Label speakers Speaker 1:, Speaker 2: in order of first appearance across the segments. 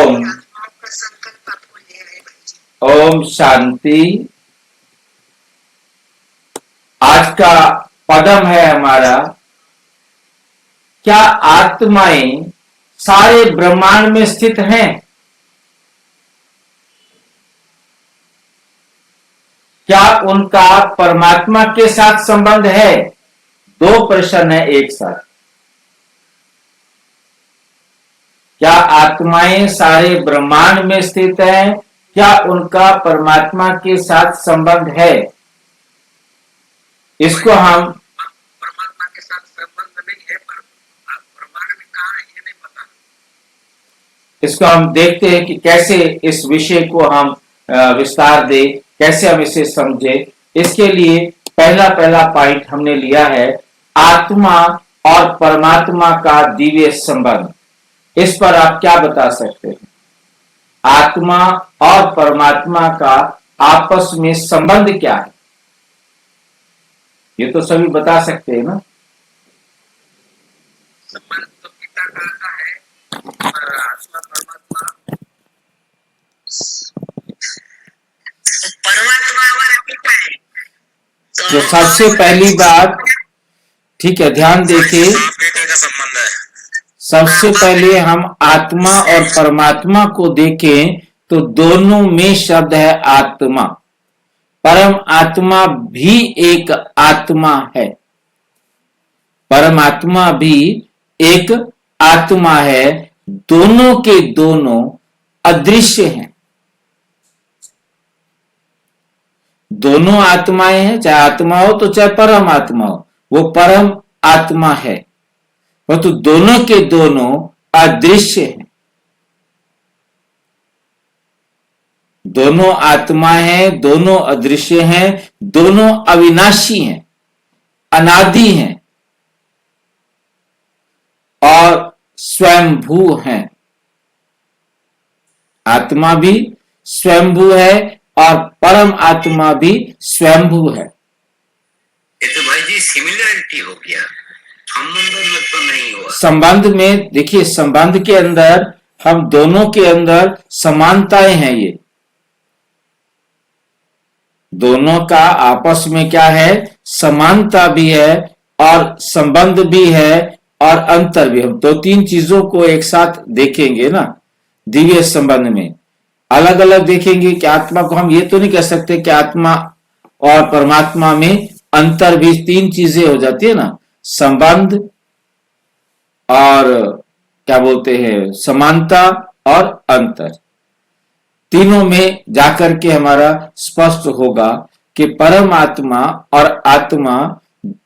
Speaker 1: ओम ओम शांति। आज का पदम है हमारा, क्या आत्माएं सारे ब्रह्मांड में स्थित हैं? क्या उनका परमात्मा के साथ संबंध है? दो प्रश्न है एक साथ। क्या आत्माएं सारे ब्रह्मांड में स्थित हैं? क्या उनका परमात्मा के साथ संबंध है? इसको हम
Speaker 2: परमात्मा के साथ संबंध नहीं है, पर ब्रह्मांड में कहाँ है ये नहीं पता।
Speaker 1: इसको हम देखते हैं कि कैसे इस विषय को हम विस्तार दे, कैसे हम इसे समझे। इसके लिए पहला पॉइंट हमने लिया है आत्मा और परमात्मा का दिव्य संबंध। इस पर आप क्या बता सकते हैं? आत्मा और परमात्मा का आपस में संबंध क्या है? ये तो सभी बता सकते हैं ना।
Speaker 2: संबंध तो पिता का है और आत्मा परमात्मा हमारा पिता है।
Speaker 1: तो सबसे पहली बात, ठीक है, ध्यान देखिए,
Speaker 2: बेटे का संबंध है।
Speaker 1: सबसे पहले हम आत्मा और परमात्मा को देखें तो दोनों में शब्द है आत्मा। परम आत्मा भी एक आत्मा है। परमात्मा भी एक आत्मा है। दोनों के दोनों अदृश्य हैं। दोनों आत्माएं हैं, चाहे आत्मा हो तो चाहे परम आत्मा हो, वो परम आत्मा है। परंतु दोनों के दोनों अदृश्य हैं। दोनों आत्मा हैं, दोनों अदृश्य हैं, दोनों अविनाशी हैं, अनादि हैं और स्वयंभू हैं। आत्मा भी स्वयंभू है और परम आत्मा भी स्वयंभू है।
Speaker 2: ये तो भाई जी सिमिलरिटी हो गया, संबंध में तो नहीं हुआ।
Speaker 1: संबंध में देखिए, संबंध के अंदर हम दोनों के अंदर समानताएं हैं। ये दोनों का आपस में क्या है? समानता भी है और संबंध भी है और अंतर भी। हम दो तीन चीजों को एक साथ देखेंगे ना दिव्य संबंध में। अलग अलग देखेंगे कि आत्मा को हम ये तो नहीं कह सकते कि आत्मा और परमात्मा में अंतर भी। तीन चीजें हो जाती है ना, संबंध और क्या बोलते हैं, समानता और अंतर। तीनों में जाकर के हमारा स्पष्ट होगा कि परमात्मा और आत्मा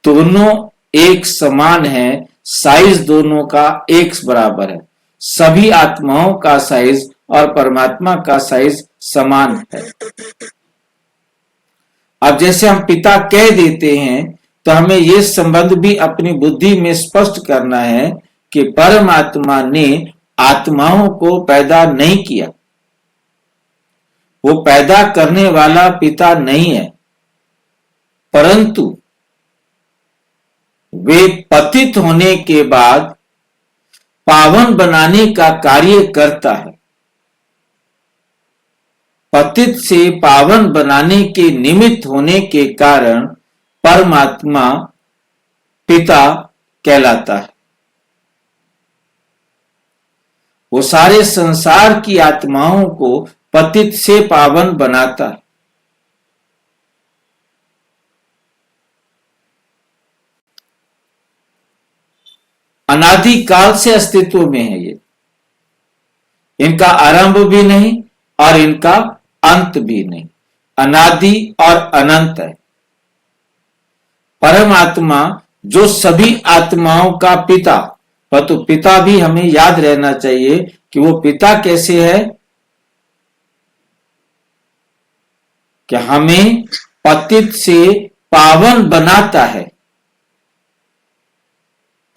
Speaker 1: दोनों एक समान है। साइज दोनों का एक बराबर है। सभी आत्माओं का साइज और परमात्मा का साइज समान है। अब जैसे हम पिता कह देते हैं तो हमें यह संबंध भी अपनी बुद्धि में स्पष्ट करना है कि परमात्मा ने आत्माओं को पैदा नहीं किया। वो पैदा करने वाला पिता नहीं है, परंतु वे पतित होने के बाद पावन बनाने का कार्य करता है। पतित से पावन बनाने के निमित्त होने के कारण परमात्मा पिता कहलाता है। वो सारे संसार की आत्माओं को पतित से पावन बनाता है। अनादि काल से अस्तित्व में है ये। इनका आरंभ भी नहीं और इनका अंत भी नहीं। अनादि और अनंत है। परमात्मा जो सभी आत्माओं का पिता, परंतु पिता भी हमें याद रहना चाहिए कि वो पिता कैसे है कि हमें पतित से पावन बनाता है।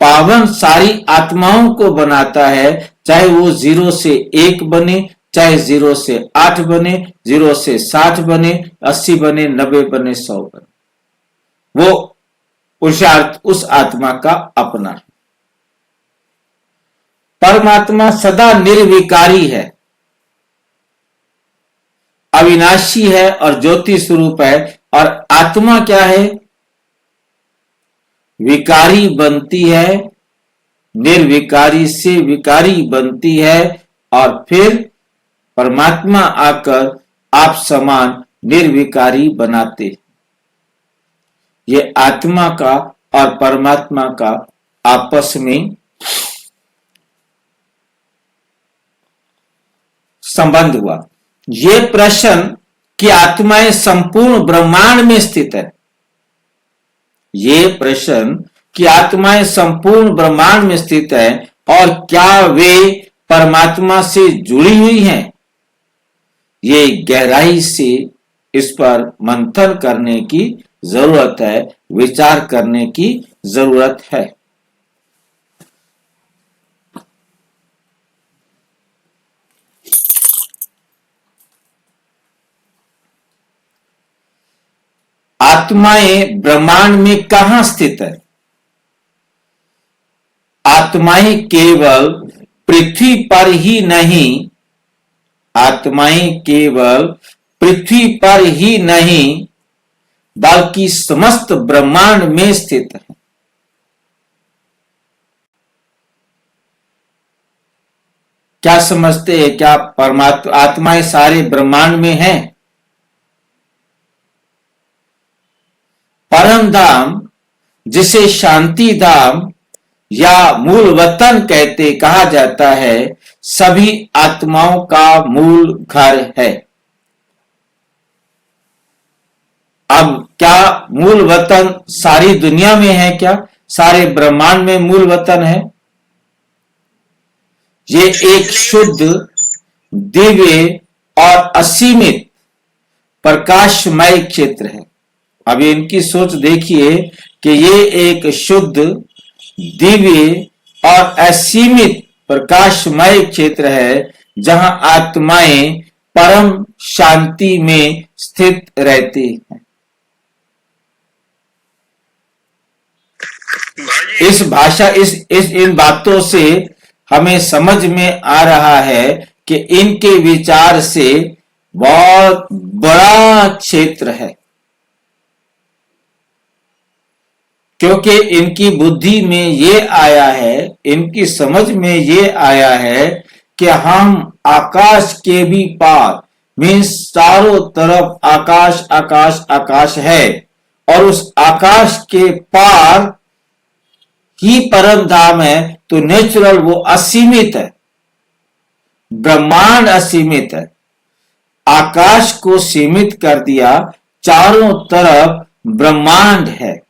Speaker 1: पावन सारी आत्माओं को बनाता है, चाहे वो 0 से 1 बने, चाहे 0 से 8 बने, 0 से 60 बने, 80 बने, 90 बने, 100 बने। वो पुरुषार्थ उस आत्मा का अपना है। परमात्मा सदा निर्विकारी है। अविनाशी है और ज्योति स्वरूप है। और आत्मा क्या है? विकारी बनती है, निर्विकारी से विकारी बनती है और फिर परमात्मा आकर आप समान निर्विकारी बनाते। ये आत्मा का और परमात्मा का आपस में संबंध हुआ। ये प्रश्न कि आत्माएं संपूर्ण ब्रह्मांड में स्थित है, ये प्रश्न कि आत्माएं संपूर्ण ब्रह्मांड में स्थित है और क्या वे परमात्मा से जुड़ी हुई हैं, ये गहराई से इस पर मंथन करने की जरूरत है, विचार करने की जरूरत है। आत्माएं ब्रह्मांड में कहां स्थित है? आत्माएं केवल पृथ्वी पर ही नहीं, आत्माएं केवल पृथ्वी पर ही नहीं बल्कि समस्त ब्रह्मांड में स्थित है। क्या समझते हैं? क्या परमात्मा आत्माएं सारे ब्रह्मांड में हैं? परम धाम, जिसे शांति धाम या मूल वतन कहते कहा जाता है, सभी आत्माओं का मूल घर है। अब क्या मूल वतन सारी दुनिया में है? क्या सारे ब्रह्मांड में मूल वतन है? ये एक शुद्ध, दिव्य और असीमित प्रकाशमय क्षेत्र है। अब इनकी सोच देखिए कि ये एक शुद्ध, दिव्य और असीमित प्रकाशमय क्षेत्र है जहां आत्माएं परम शांति में स्थित रहती हैं। इस भाषा इन बातों से हमें समझ में आ रहा है कि इनके विचार से बहुत बड़ा क्षेत्र है, क्योंकि इनकी बुद्धि में ये आया है, इनकी समझ में ये आया है कि हम आकाश के भी पार, मीन्स चारों तरफ आकाश आकाश आकाश है और उस आकाश के पार ही परम धाम है। तो नेचुरल वो असीमित है, ब्रह्मांड असीमित है। आकाश को सीमित कर दिया, चारों तरफ ब्रह्मांड है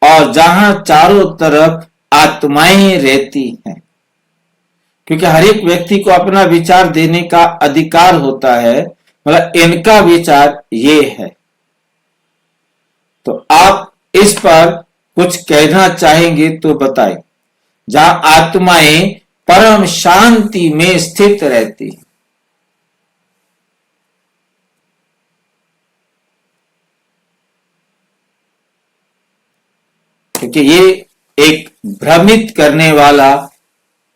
Speaker 1: और जहां चारों तरफ आत्माएं रहती हैं। क्योंकि हर एक व्यक्ति को अपना विचार देने का अधिकार होता है, मतलब इनका विचार ये है। तो आप इस पर कुछ कहना चाहेंगे तो बताएं। जहां आत्माएं परम शांति में स्थित रहती, क्योंकि ये एक भ्रमित करने वाला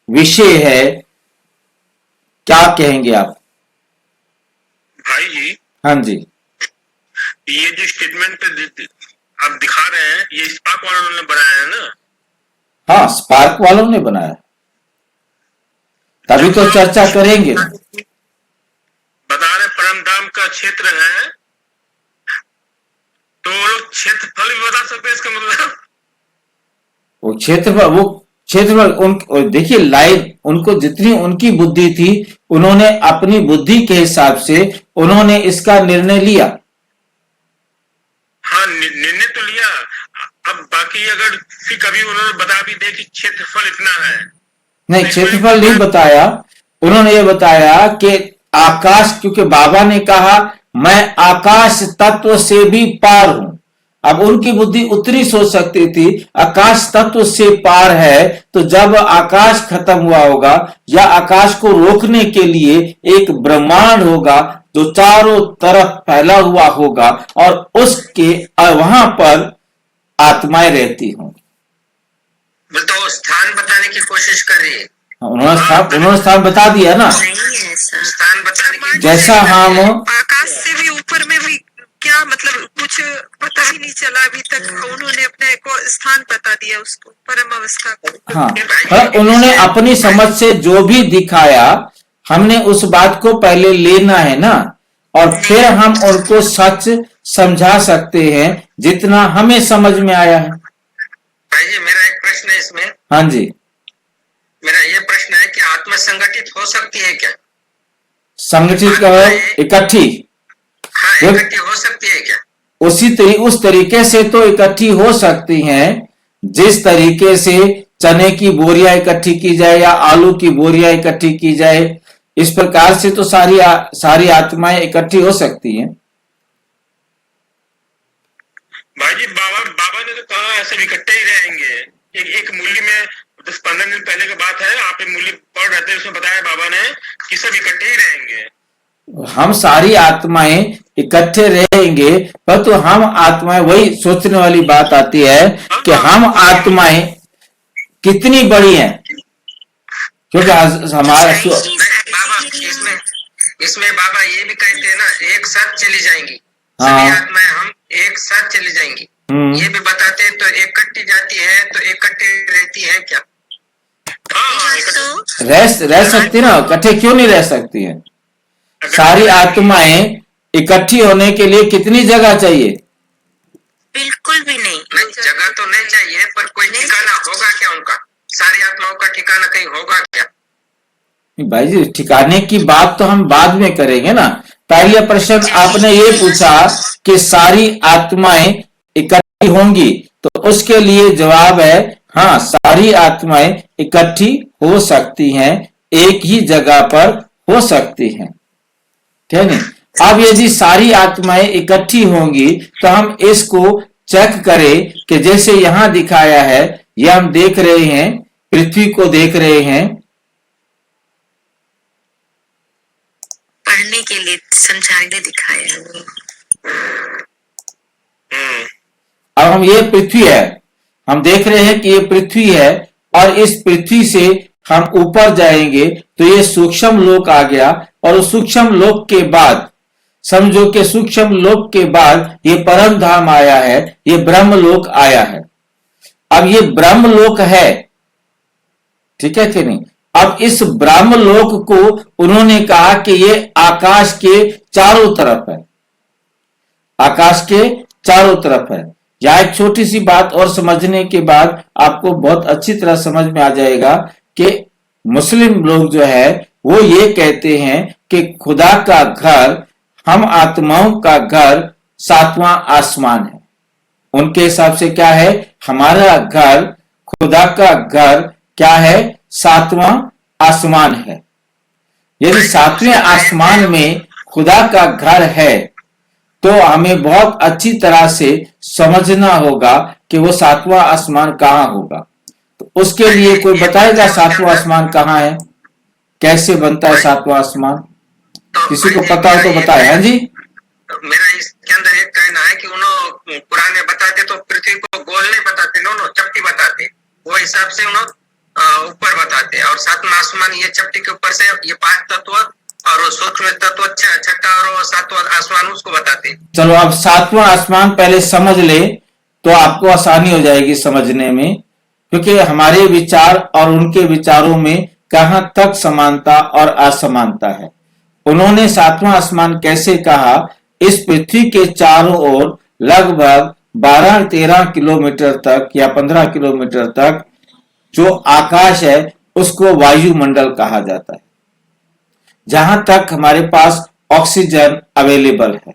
Speaker 1: विषय है। क्या कहेंगे आप?
Speaker 2: भाई जी,
Speaker 1: हाँ जी,
Speaker 2: ये जो स्टेटमेंट आप दिखा रहे हैं, ये स्पार्क वालों ने बनाया है ना?
Speaker 1: हाँ, स्पार्क वालों ने बनाया, तभी तो चर्चा करेंगे ना।
Speaker 2: बता रहे परम धाम का क्षेत्र है, तो क्षेत्रफल भी बता सकते हैं इसका मतलब?
Speaker 1: वो क्षेत्रफल देखिए, लाइन उनको जितनी उनकी बुद्धि थी, उन्होंने अपनी बुद्धि के हिसाब से उन्होंने इसका निर्णय लिया।
Speaker 2: हाँ, निर्णय तो लिया। अब बाकी अगर फिर कभी उन्होंने बता भी दे कि क्षेत्रफल इतना है,
Speaker 1: नहीं, क्षेत्रफल नहीं बताया। उन्होंने ये बताया कि आकाश, क्योंकि बाबा ने कहा मैं आकाश तत्व से भी पार हूं। अब उनकी बुद्धि उतनी सोच सकती थी, आकाश तत्व से पार है, तो जब आकाश खत्म हुआ होगा या आकाश को रोकने के लिए एक ब्रह्मांड होगा जो चारों तरफ फैला हुआ होगा और उसके वहां पर आत्माएं रहती होंगी।
Speaker 2: तो स्थान बताने की कोशिश कर रही है।
Speaker 1: उन्होंने स्थान बता दिया ना।
Speaker 2: स्थान बताने की
Speaker 1: जैसा हम
Speaker 3: आकाश से भी ऊपर में भी क्या मतलब कुछ पता ही नहीं चला अभी तक। उन्होंने अपने को स्थान बता दिया उसको, परम अवस्था को।
Speaker 1: हाँ, और उन्होंने अपनी समझ से जो भी दिखाया, हमने उस बात को पहले लेना है ना, और फिर हम उनको सच समझा सकते हैं जितना हमें समझ में आया है।
Speaker 2: भाई जी मेरा एक प्रश्न है इसमें।
Speaker 1: हाँ जी,
Speaker 2: मेरा ये प्रश्न है कि आत्मा संगठित हो सकती है क्या?
Speaker 1: संगठित कहो, इकट्ठी।
Speaker 2: हाँ, इकट्ठी हो सकती है क्या?
Speaker 1: उस तरीके से तो इकट्ठी हो सकती हैं जिस तरीके से चने की बोरियां इकट्ठी की जाए या आलू की बोरियां इकट्ठी की जाए, इस प्रकार से तो सारी आत्माएं इकट्ठी हो सकती हैं।
Speaker 4: भाई जी बाबा ने तो कहा ऐसे इकट्ठे ही रहेंगे। एक मूली में 10-15 दिन पहले की बात है, आप मूली पढ़ रहे थे, उसमें बताया बाबा ने कि सब इकट्ठे ही रहेंगे।
Speaker 1: हम सारी आत्माएं इकट्ठे रहेंगे, पर तो हम आत्माएं, वही सोचने वाली बात आती है कि हम आत्माएं कितनी बड़ी हैं, क्योंकि हमारा
Speaker 2: बाबा इसमें बाबा ये भी कहते हैं ना, एक साथ चली जाएंगी।
Speaker 1: हाँ।
Speaker 2: सभी आत्माएं हम एक साथ चली जाएंगी। ये भी बताते हैं। तो इकट्ठी जाती है तो इकट्ठी रहती है क्या?
Speaker 1: रह सकती ना, इकट्ठे क्यों नहीं रह सकती हैं? सारी आत्माएं इकट्ठी होने के लिए कितनी जगह चाहिए?
Speaker 3: बिल्कुल भी नहीं।
Speaker 2: जगह तो नहीं चाहिए, पर कोई ठिकाना होगा क्या उनका? सारी आत्माओं का ठिकाना कहीं होगा क्या?
Speaker 1: भाई जी, ठिकाने की बात तो हम बाद में करेंगे ना। पहले प्रश्न आपने ये पूछा कि सारी आत्माएं इकट्ठी होंगी, तो उसके लिए जवाब है हाँ, सारी आत्माएं इकट्ठी हो सकती हैं, एक ही जगह पर हो सकती हैं, ठीक है नहीं। अब यदि सारी आत्माएं इकट्ठी होंगी तो हम इसको चेक करें कि जैसे यहां दिखाया है, यह हम देख रहे हैं, पृथ्वी को देख रहे हैं,
Speaker 3: पढ़ने के लिए समझाने दिखाया।
Speaker 1: अब हम ये पृथ्वी है, हम देख रहे हैं कि ये पृथ्वी है, और इस पृथ्वी से हम ऊपर जाएंगे तो ये सूक्ष्म लोक आ गया, और उस सूक्ष्म लोक के बाद समझो कि सूक्ष्म लोक के बाद ये परम धाम आया है, ये ब्रह्म लोक आया है। अब ये ब्रह्म लोक है, ठीक है कि नहीं। अब इस ब्रह्म लोक को उन्होंने कहा कि ये आकाश के चारों तरफ है, आकाश के चारों तरफ है। यह एक छोटी सी बात और समझने के बाद आपको बहुत अच्छी तरह समझ में आ जाएगा कि मुस्लिम लोग जो है वो ये कहते हैं कि खुदा का घर, हम आत्माओं का घर सातवां आसमान है। उनके हिसाब से क्या है, हमारा घर, खुदा का घर क्या है, सातवां आसमान है। यदि सातवें आसमान में खुदा का घर है तो हमें बहुत अच्छी तरह से समझना होगा कि वो सातवां आसमान कहां होगा। तो उसके लिए कोई बताएगा सातवां आसमान कहां है, कैसे बनता है सातवां आसमान? किसी को पता हो तो बताए। हाँ जी,
Speaker 2: मेरा इसके अंदर एक कहना है कि उन्होंने पुराने बताते तो पृथ्वी को गोल नहीं बताते, उन्होंने चपटी बताते, वो हिसाब से उन्होंने ऊपर बताते, और सातवां आसमान ये चपटी के ऊपर से ये 5 तत्व और सूक्ष्म तत्व छठा और सातवां आसमान उसको बताते।
Speaker 1: चलो अब सातवां आसमान पहले समझ ले तो आपको आसानी हो जाएगी समझने में, क्योंकि हमारे विचार और उनके विचारों में कहां तक समानता और असमानता है। उन्होंने सातवां आसमान कैसे कहा, इस पृथ्वी के चारों ओर लगभग 12-13 किलोमीटर तक या 15 किलोमीटर तक जो आकाश है उसको वायुमंडल कहा जाता है, जहां तक हमारे पास ऑक्सीजन अवेलेबल है।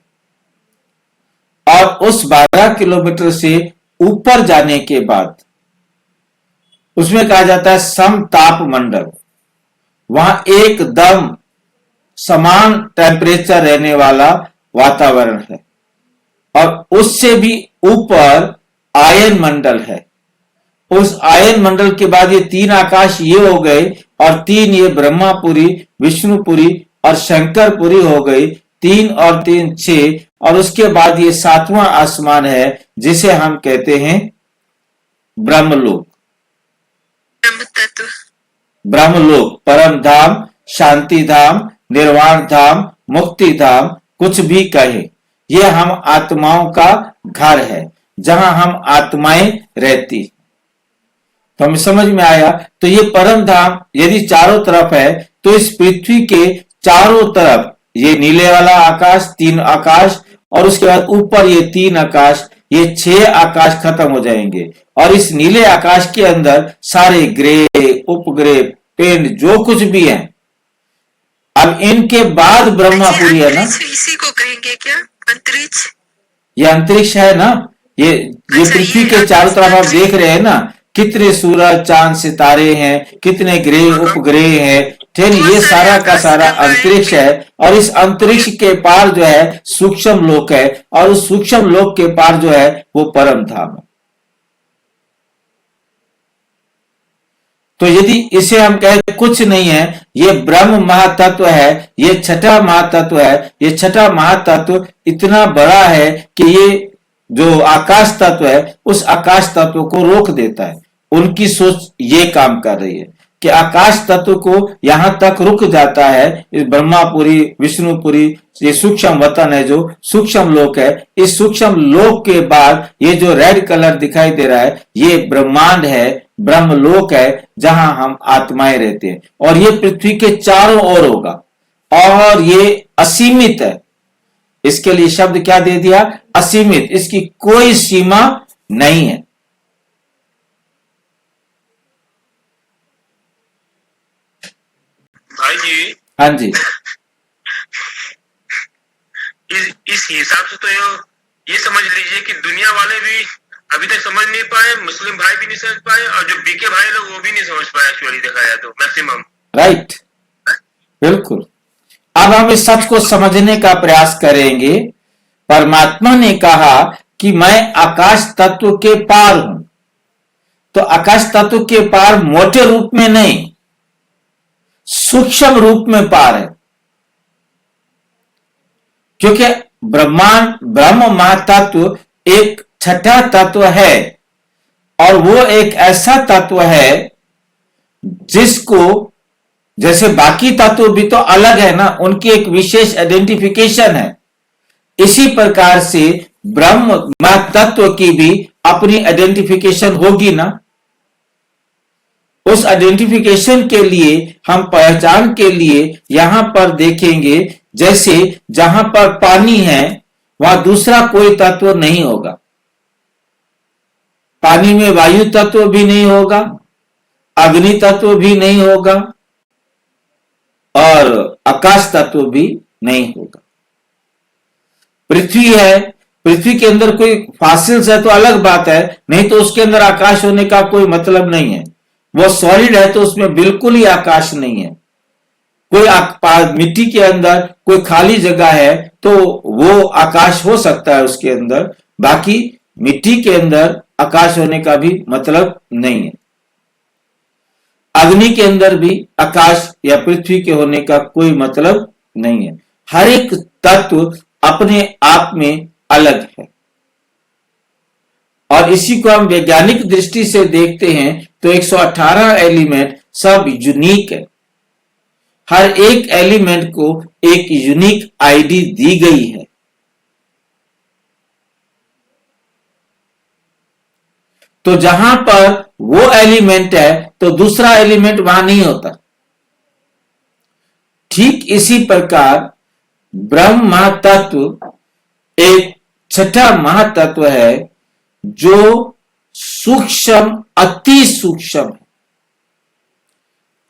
Speaker 1: और उस 12 किलोमीटर से ऊपर जाने के बाद उसमें कहा जाता है समताप मंडल। वहां एकदम समान टेम्परेचर रहने वाला वातावरण है, और उससे भी ऊपर आयन मंडल है। उस आयन मंडल के बाद ये 3 आकाश ये हो गए, और 3 ये ब्रह्मापुरी, विष्णुपुरी और शंकरपुरी हो गई। 3 और 3 6, और उसके बाद ये 7वां आसमान है जिसे हम कहते हैं ब्रह्मलोक। ब्रह्मलोक, परम धाम, शांति धाम, निर्वाण धाम मुक्ति धाम, कुछ भी कहे, यह हम आत्माओं का घर है जहां हम आत्माएं रहती। तो हमें समझ में आया। तो ये परम धाम यदि चारों तरफ है तो इस पृथ्वी के चारों तरफ ये नीले वाला आकाश, 3 आकाश, और उसके बाद ऊपर ये 3 आकाश, ये 6 आकाश खत्म हो जाएंगे। और इस नीले आकाश के अंदर सारे ग्रह, उपग्रह, पिंड जो कुछ भी है। अब इनके बाद ब्रह्मापुरी है ना,
Speaker 3: इसी को कहेंगे क्या, अंतरिक्ष?
Speaker 1: ये अंतरिक्ष है ना, ये पृथ्वी के चारों तरफ आप देख रहे हैं ना, कितने सूरज, चांद, सितारे हैं, कितने ग्रह, उपग्रह हैं, ठीक, ये सारा का सारा अंतरिक्ष है। और इस अंतरिक्ष के पार जो है सूक्ष्म लोक है, और उस सूक्ष्म लोक के पार जो है वो परम धाम है। तो यदि इसे हम कहें कुछ नहीं है, ये ब्रह्म महातत्व है, ये छठा महातत्व है। ये छठा महातत्व इतना बड़ा है कि ये जो आकाश तत्व है उस आकाश तत्व को रोक देता है। उनकी सोच ये काम कर रही है कि आकाश तत्व को यहां तक रुक जाता है। इस ब्रह्मापुरी, विष्णुपुरी, ये सूक्ष्म वतन है, जो सूक्ष्म लोक है, इस सूक्ष्म लोक के बाद ये जो रेड कलर दिखाई दे रहा है ये ब्रह्मांड है, ब्रह्मलोक है, जहां हम आत्माएं रहते हैं। और ये पृथ्वी के चारों ओर होगा, और ये असीमित है। इसके लिए शब्द क्या दे दिया, असीमित, इसकी कोई सीमा नहीं है।
Speaker 4: भाई जी,
Speaker 1: हाँ जी,
Speaker 4: इस हिसाब से तो ये समझ लीजिए कि दुनिया वाले भी अभी तक समझ नहीं पाए, मुस्लिम भाई भी नहीं समझ पाए, और जो बीके भाई लोग वो भी नहीं समझ पाए एक्चुअली देखा जाए तो मैक्सिमम।
Speaker 1: राइट, बिल्कुल। अब हम इस सच को समझने का प्रयास करेंगे। परमात्मा ने कहा कि मैं आकाश तत्व के पार हूं। तो आकाश तत्व के पार मोटे रूप में नहीं, सूक्ष्म रूप में पार है। क्योंकि ब्रह्मांड, ब्रह्म महातत्व एक छठा तत्व है, और वो एक ऐसा तत्व है जिसको, जैसे बाकी तत्व भी तो अलग है ना, उनकी एक विशेष आइडेंटिफिकेशन है। इसी प्रकार से ब्रह्म महातत्व की भी अपनी आइडेंटिफिकेशन होगी ना। उस आइडेंटिफिकेशन के लिए, हम पहचान के लिए यहां पर देखेंगे, जैसे जहां पर पानी है वहां दूसरा कोई तत्व नहीं होगा। पानी में वायु तत्व भी नहीं होगा, अग्नि तत्व भी नहीं होगा, और आकाश तत्व भी नहीं होगा। पृथ्वी है, पृथ्वी के अंदर कोई फॉसिल्स है तो अलग बात है, नहीं तो उसके अंदर आकाश होने का कोई मतलब नहीं है। वो सॉलिड है तो उसमें बिल्कुल ही आकाश नहीं है। कोई मिट्टी के अंदर कोई खाली जगह है तो वो आकाश हो सकता है उसके अंदर, बाकी मिट्टी के अंदर आकाश होने का भी मतलब नहीं है। अग्नि के अंदर भी आकाश या पृथ्वी के होने का कोई मतलब नहीं है। हर एक तत्व अपने आप में अलग है। और इसी को हम वैज्ञानिक दृष्टि से देखते हैं तो 118 एलिमेंट सब यूनिक है। हर एक एलिमेंट को एक यूनिक आईडी दी गई है। तो जहां पर वो एलिमेंट है तो दूसरा एलिमेंट वहां नहीं होता। ठीक इसी प्रकार ब्रह्म महातत्व एक छठा महातत्व है जो सूक्ष्म, अति सूक्ष्म है।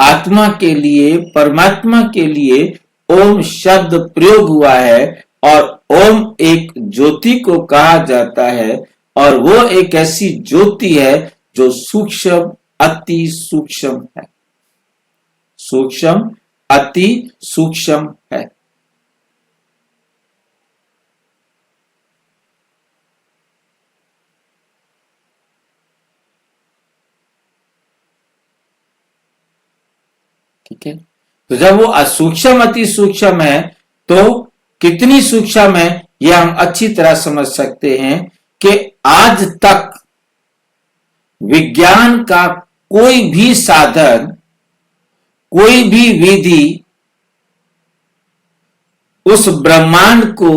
Speaker 1: आत्मा के लिए, परमात्मा के लिए ओम शब्द प्रयोग हुआ है, और ओम एक ज्योति को कहा जाता है, और वो एक ऐसी ज्योति है जो सूक्ष्म, अति सूक्ष्म है। सूक्ष्म, अति सूक्ष्म है। ठीक है। तो जब वो असूक्ष्म, अति सूक्ष्म है तो कितनी सूक्ष्म है यह हम अच्छी तरह समझ सकते हैं कि आज तक विज्ञान का कोई भी साधन, कोई भी विधि उस ब्रह्मांड को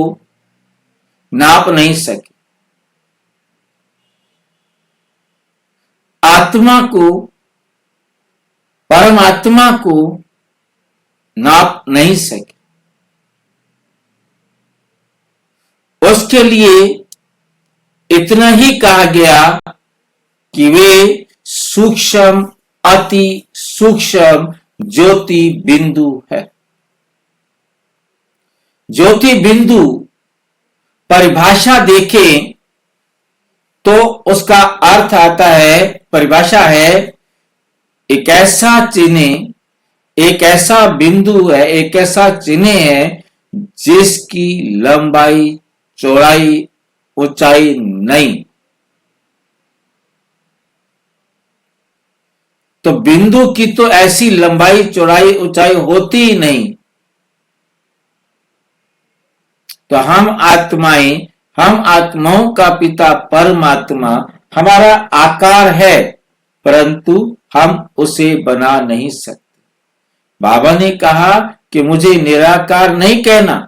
Speaker 1: नाप नहीं सके, आत्मा को, परमात्मा को नाप नहीं सके। उसके लिए इतना ही कहा गया कि वे सूक्ष्म, अति सूक्ष्म ज्योति बिंदु है। ज्योति बिंदु परिभाषा देखें तो उसका अर्थ आता है, परिभाषा है एक ऐसा चिन्ह, एक ऐसा बिंदु है, एक ऐसा चिन्ह है जिसकी लंबाई, चौड़ाई, ऊंचाई नहीं। तो बिंदु की तो ऐसी लंबाई, चौड़ाई, ऊंचाई होती ही नहीं। तो हम आत्माएं, हम आत्माओं का पिता परमात्मा हमारा आकार है, परंतु हम उसे बना नहीं सकते। बाबा ने कहा कि मुझे निराकार नहीं कहना,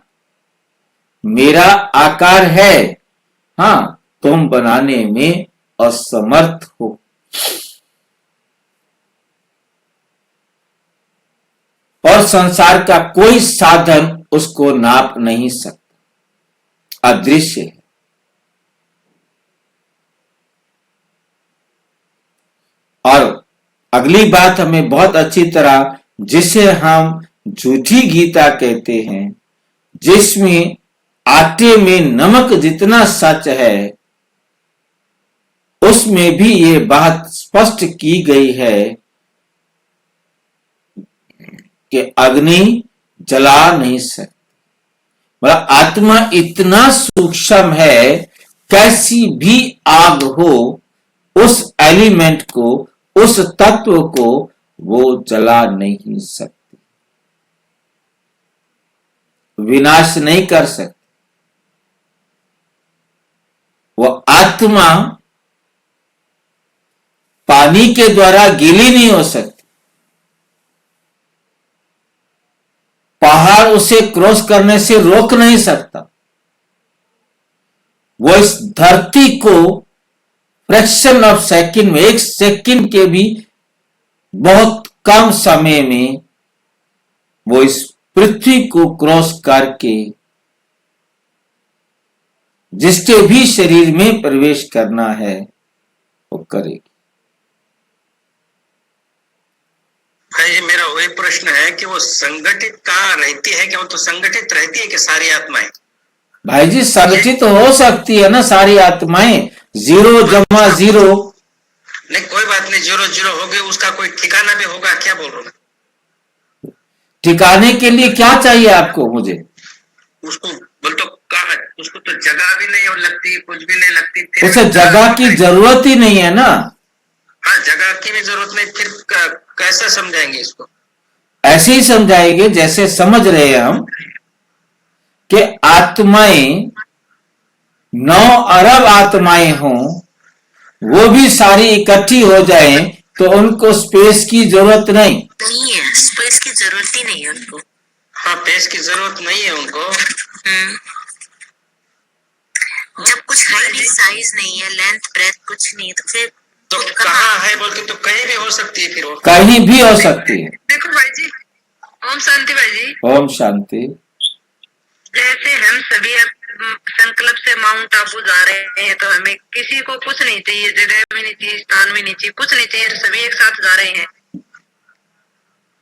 Speaker 1: मेरा आकार है, हाँ तुम बनाने में असमर्थ हो। और संसार का कोई साधन उसको नाप नहीं सकता, अदृश्य है। और अगली बात हमें बहुत अच्छी तरह, जिसे हम झूठी गीता कहते हैं, जिसमें आटे में नमक जितना सच है, उसमें भी ये बात स्पष्ट की गई है कि अग्नि जला नहीं सकती। मतलब आत्मा इतना सूक्ष्म है, कैसी भी आग हो उस एलिमेंट को, उस तत्व को वो जला नहीं सकती, विनाश नहीं कर सकती। वो आत्मा पानी के द्वारा गीली नहीं हो सकती, पहाड़ उसे क्रॉस करने से रोक नहीं सकता। वो इस धरती को फ्रैक्शन ऑफ सेकंड में, एक सेकंड के भी बहुत कम समय में वो इस पृथ्वी को क्रॉस करके जिसके भी शरीर में प्रवेश करना है वो करेगी।
Speaker 2: भाई मेरा वही प्रश्न है कि वो संगठित कहाँ रहती है, क्या वो तो संगठित रहती है कि सारी आत्माएं?
Speaker 1: भाई जी संगठित हो सकती है ना सारी आत्माएं, 0 जमा 0।
Speaker 2: नहीं कोई बात नहीं, 0 0 हो गए, उसका कोई ठिकाना भी होगा, क्या बोल रहा हूँ?
Speaker 1: ठिकाने के लिए क्या चाहिए आपको? मुझे
Speaker 2: उसको बोल तो कहा, उसको तो जगह भी नहीं लगती, कुछ भी नहीं लगती, फिर
Speaker 1: उसे जगह की जरूरत ही नहीं है ना।
Speaker 2: हाँ जगह की भी जरूरत नहीं, फिर कैसे समझाएंगे इसको?
Speaker 1: ऐसे ही समझाएंगे जैसे समझ रहे हैं हम कि आत्माएं 9 अरब आत्माएं हों, वो भी सारी इकट्ठी हो जाएं तो उनको स्पेस की जरूरत नहीं
Speaker 5: है, स्पेस की जरूरत ही नहीं है उनको।
Speaker 2: हाँ स्पेस की जरूरत नहीं है उनको।
Speaker 5: जब कुछ है नहीं, साइज नहीं है, लेंथ ब्रेथ कुछ नहीं है, तो फिर
Speaker 2: तो कहाँ है बोलते, तो कहीं भी हो सकती है, फिर वो
Speaker 1: कहीं भी हो सकती है।
Speaker 3: देखो भाई जी, ओम शांति भाई जी।
Speaker 1: ओम शांति।
Speaker 3: जैसे हम सभी अब संकल्प से माउंट आबू जा रहे हैं, तो हमें किसी को कुछ नहीं चाहिए, जगह भी नहीं चाहिए, स्थान भी नहीं चाहिए, कुछ नहीं चाहिए, सभी एक साथ जा रहे हैं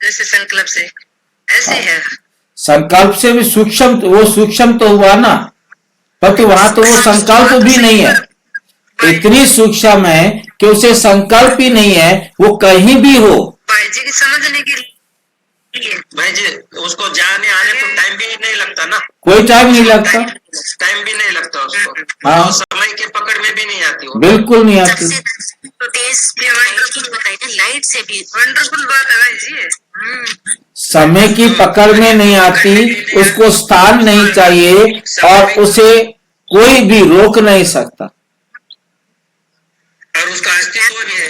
Speaker 3: जैसे संकल्प से। ऐसे है
Speaker 1: संकल्प से भी सूक्ष्म, वो सूक्ष्म तो हुआ ना, पर तो वहां तो वो संकल्प भी नहीं है, इतनी सूक्ष्म है कि उसे संकल्प ही नहीं है, वो कहीं भी हो।
Speaker 3: भाई जी की समझने के लिए
Speaker 2: भाई जी उसको जाने आने को टाइम भी नहीं लगता ना,
Speaker 1: कोई टाइम नहीं लगता,
Speaker 2: टाइम भी नहीं लगता उसको।
Speaker 1: हाँ।
Speaker 2: वो समय के पकड़ में भी नहीं आती वो,
Speaker 1: बिल्कुल नहीं आती।
Speaker 5: लाइट से भी
Speaker 3: वंडरफुल बात है भाई जी।
Speaker 1: समय की पकड़ में नहीं आती, उसको स्थान नहीं चाहिए और उसे कोई भी रोक नहीं सकता।
Speaker 2: और उसका अस्तित्व भी है,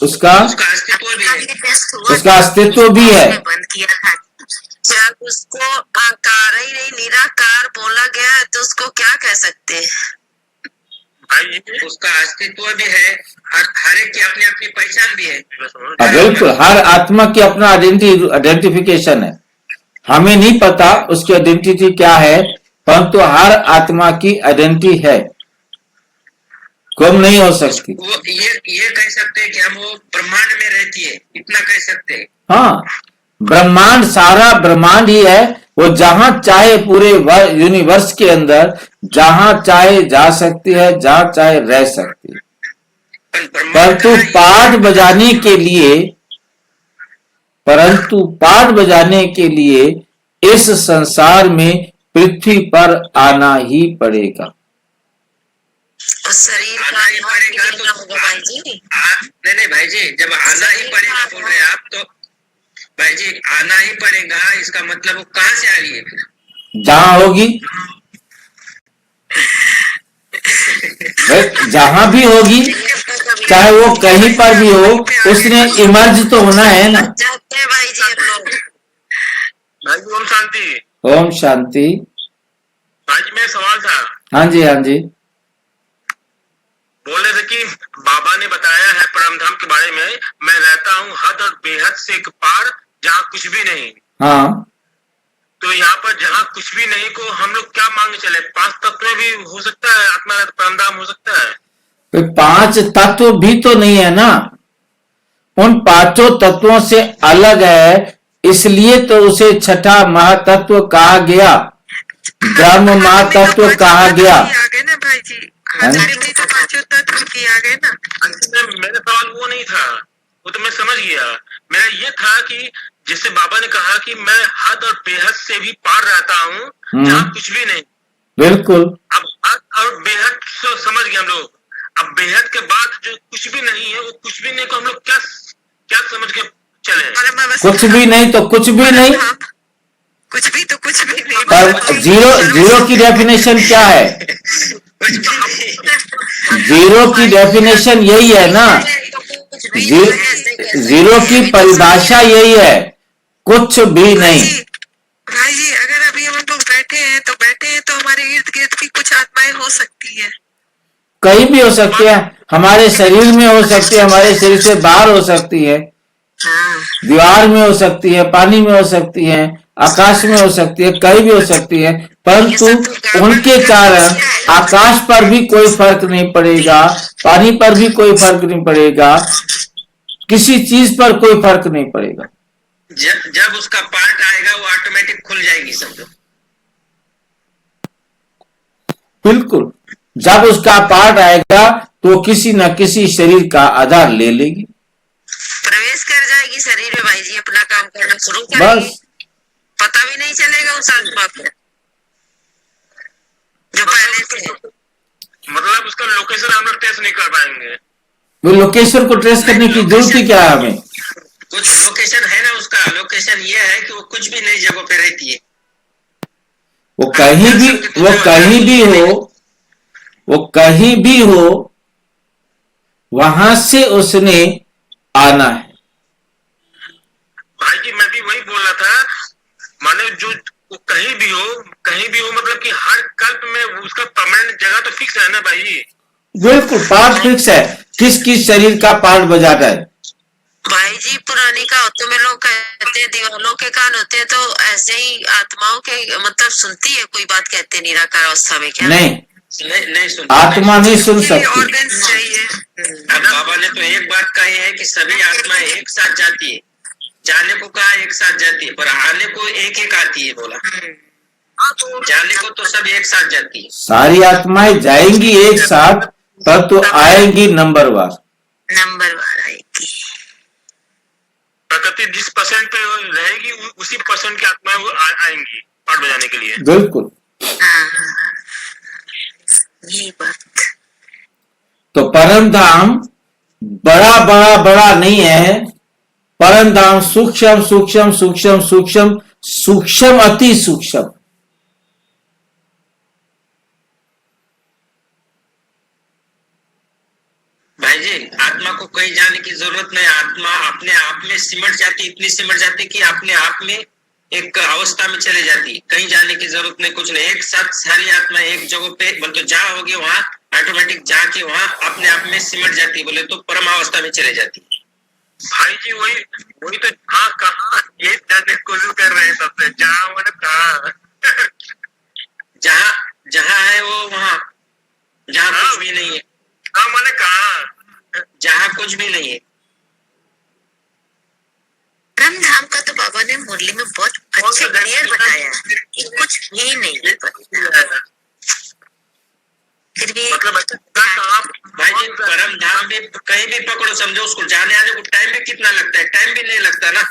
Speaker 1: उसका
Speaker 2: उसका अस्तित्व भी है।
Speaker 1: उसका अस्तित्व भी है।
Speaker 5: बंद किया था जब उसको आकार ही नहीं निराकार बोला गया है तो उसको क्या कह सकते हैं?
Speaker 4: भाई
Speaker 2: उसका अस्तित्व भी है, हर एक की अपनी अपनी पहचान भी है।
Speaker 1: बिल्कुल, हर आत्मा की अपना आइडेंटिफिकेशन है। हमें नहीं पता उसकी आइडेंटिटी क्या है, परंतु हर आत्मा की आइडेंटिटी है, गुम नहीं हो सकती।
Speaker 2: वो ये कह सकते हैं कि हम वो ब्रह्मांड में रहती है, इतना कह सकते हैं।
Speaker 1: हाँ, ब्रह्मांड, सारा ब्रह्मांड ही है। वो जहां चाहे पूरे यूनिवर्स के अंदर जहां चाहे जा सकती है, जहां चाहे रह सकती है। परंतु पाठ बजाने के लिए, इस संसार में पृथ्वी पर आना ही पड़ेगा।
Speaker 5: और शरीर का
Speaker 2: आना ही पड़ेगा
Speaker 5: कितना होगा भाई जी?
Speaker 2: नहीं भाई जी, जब आना ही पड़ेगा बोल रहे हैं आप, तो भाई जी आना ही पड़ेगा, इसका मतलब वो कहाँ से आ रही है फिर?
Speaker 1: जहां होगी, जहां भी होगी, चाहे वो कहीं पर भी हो, उसने इमर्ज तो होना है ना।
Speaker 5: जाते हैं भाई जी हम लोग।
Speaker 4: भाई जी ओम शांति।
Speaker 1: ओम शांति।
Speaker 4: भाई जी मेरा सवाल था,
Speaker 1: हाँ जी, हाँ जी।
Speaker 4: बोल रहे थे कि बाबा ने बताया है परम धाम के बारे में, मैं रहता हूँ हद और बेहद से एक पार जहाँ कुछ भी नहीं।
Speaker 1: हाँ,
Speaker 4: तो यहाँ पर जहाँ कुछ भी नहीं को हम लोग क्या मांग चले? 5 तत्व भी हो सकता है, आत्मा परम धाम हो सकता है?
Speaker 1: तो 5 तत्व भी तो नहीं है ना, उन 5 तत्वों से अलग है, इसलिए तो उसे छठा महातत्व कहा गया, ब्रह्म महातत्व कहा गया।
Speaker 3: आ गए ना भाई जी, हमारे में तो 5 तत्व की आ गए ना।
Speaker 4: मेरा सवाल वो नहीं था, वो तो मैं समझ गया। मेरा ये था कि जैसे बाबा ने कहा कि मैं हद और बेहद से भी पार रहता हूँ जहाँ कुछ भी नहीं।
Speaker 1: बिल्कुल।
Speaker 4: अब हद और बेहद तो समझ गए हम लोग। अब बेहद के बाद जो कुछ भी नहीं है, वो कुछ भी नहीं को हम लोग क्या क्या समझ के चले?
Speaker 1: कुछ भी नहीं तो कुछ भी नहीं,
Speaker 3: कुछ भी तो कुछ भी नहीं।
Speaker 1: पर जीरो की डेफिनेशन क्या है? जीरो की डेफिनेशन यही है ना, जीरो की परिभाषा यही है, कुछ भी नहीं।
Speaker 3: भाई जी अगर अभी हम लोग बैठे हैं तो हमारे इर्द गिर्द भी कुछ आत्माएं हो सकती है।
Speaker 1: कहीं भी हो सकती है, हमारे शरीर में हो सकती है, हमारे शरीर से बाहर हो सकती है, दीवार में हो सकती है, पानी में हो सकती है, आकाश में हो सकती है, कहीं भी हो सकती है। परंतु उनके कारण आकाश पर भी कोई फर्क नहीं पड़ेगा, पानी पर भी कोई फर्क नहीं पड़ेगा, किसी चीज पर कोई फर्क नहीं पड़ेगा।
Speaker 2: जब उसका पार्ट आएगा वो ऑटोमेटिक खुल जाएगी समझो।
Speaker 1: बिल्कुल, जब उसका पार्ट आएगा तो किसी न किसी शरीर का आधार ले लेगी,
Speaker 5: प्रवेश कर जाएगी शरीर में भाई जी, अपना काम करना शुरू करेगी,
Speaker 1: बस।
Speaker 5: पता भी नहीं चलेगा उस आत्मा को जो पहले थे।
Speaker 4: मतलब उसका लोकेशन हम लोग टेस्ट नहीं कर पाएंगे।
Speaker 1: वो लोकेशन को ट्रेस करने की जरूरत ही क्या है हमें?
Speaker 2: कुछ लोकेशन है ना, उसका लोकेशन ये है कि वो कुछ भी नई जगह पे रहती है।
Speaker 1: वो कहीं भी हो, वहां से उसने आना है।
Speaker 4: भाई जी मैं भी वही बोल रहा था, माने जो वो कहीं भी हो मतलब कि हर कल्प में उसका परमानेंट जगह तो फिक्स है ना भाई?
Speaker 1: बिल्कुल, पार्ट फिक्स है, किस किस शरीर का पार्ट बजाता है।
Speaker 5: भाई जी पुरानी कहावतों में लोग कहते हैं दीवालों के कान होते हैं, तो ऐसे ही आत्माओं के मतलब सुनती है कोई बात, कहते हैं निराकार अवस्था में क्या?
Speaker 2: नहीं सुनती,
Speaker 1: आत्मा नहीं सुन सकती।
Speaker 3: ऑर्गन्स चाहिए।
Speaker 2: अब बाबा ने तो एक बात कही है कि सभी आत्माएं एक साथ जाती है, जाने को कहा एक साथ जाती है, पर आने को एक एक आती है बोला। जाने को तो सब एक साथ जाती है।
Speaker 1: सारी आत्माएं जाएंगी एक साथ, पर तो आएंगी नंबरवार
Speaker 5: आएगी।
Speaker 4: प्रकृति जिस परसेंट पे रहेगी उसी परसेंट की आत्माएं वो आएंगी पाठ बजाने के लिए।
Speaker 1: बिल्कुल।
Speaker 5: यही बात।
Speaker 1: तो परम धाम बड़ा नहीं है, परम धाम सूक्ष्म सूक्ष्म सूक्ष्म सूक्ष्म सूक्ष्म अति सूक्ष्म।
Speaker 2: भाई जी आत्मा को कहीं जाने की जरूरत नहीं, आत्मा अपने आप में सिमट जाती, इतनी सिमट जाती कि अपने आप में एक अवस्था में चले जाती है, कहीं जाने की जरूरत नहीं, कुछ नहीं, एक साथ सारी आत्मा एक जगह पे बोले तो जहाँ होगी वहां ऑटोमेटिक जाके वहां अपने आप में सिमट जाती है, बोले तो परमावस्था में चले जाती है।
Speaker 4: भाई जी वही वही तो हाँ कहाँ ये जानने की कोशिश कर रहे हैं सबसे, जहाँ मैंने कहा
Speaker 2: जहाँ जहाँ है वो वहां, जहाँ कुछ भी नहीं है,
Speaker 4: हाँ मैंने कहा
Speaker 2: जहाँ कुछ भी नहीं है।
Speaker 5: परम धाम का तो बाबा ने मुरली में बहुत अच्छे क्लियर बताया कि कुछ भी नहीं है, फिर भी
Speaker 2: मतलब भाई जी परम धाम भी कहीं भी पकड़ो, समझो उसको जाने आने को टाइम भी कितना लगता है, टाइम भी नहीं लगता ना।